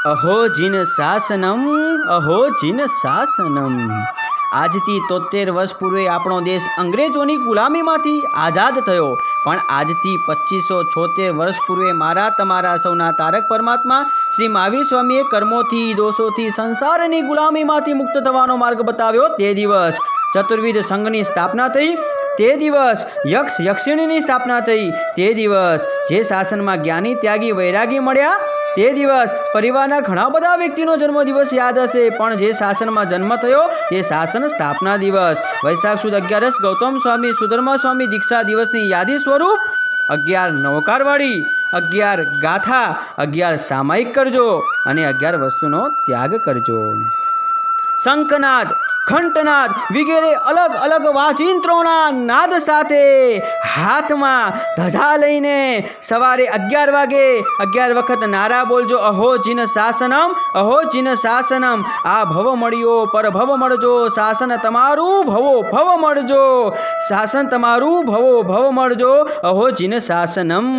અહો જીન શાસનમ, અહો જીન શાસનમ। આજથી 73 વર્ષ પૂર્વે આપણો દેશ અંગ્રેજોની ગુલામીમાંથી આઝાદ થયો, પણ આજથી 2576 વર્ષ પૂર્વે મારા તમારા સૌના તારક પરમાત્મા શ્રી મહાવીર સ્વામીએ કર્મોથી, દોષોથી, સંસારની ગુલામીમાંથી મુક્ત થવાનો માર્ગ બતાવ્યો। તે દિવસ ચતુર્વિધ સંઘની સ્થાપના થઈ, તે દિવસ યક્ષ યક્ષિણીની સ્થાપના થઈ, તે દિવસ જે શાસનમાં જ્ઞાની, ત્યાગી, વૈરાગી મળ્યા, તે દિવસ પરિવારના ઘણા બધા વ્યક્તિનો જન્મદિવસ યાદ હશે, પણ જે શાસનમાં જન્મ થયો તે શાસન સ્થાપના દિવસ વૈશાખ સુદ 11 ગૌતમ સ્વામી સુધર્મા સ્વામી દીક્ષા દિવસની યાદી સ્વરૂપ 11 નવકારવાળી, 11 ગાથા, 11 સામાયિક કરજો અને 11 વસ્તુનો ત્યાગ કરજો। શંખનાદ, ઘંટનાદ વગેરે અલગ અલગ વાજિંત્રોના નાદ સાથે હાથમાં ધજા લઈને સવારે 11 વાગે 11 વખત નારા બોલજો, અહો જીન શાસનમ, અહો જીન શાસનમ। આ ભવ મળ્યો પર ભવ મળજો, શાસન તમારું ભવો ભવ મળજો, શાસન તમારું ભવો ભવ મળજો, અહો જીન શાસનમ।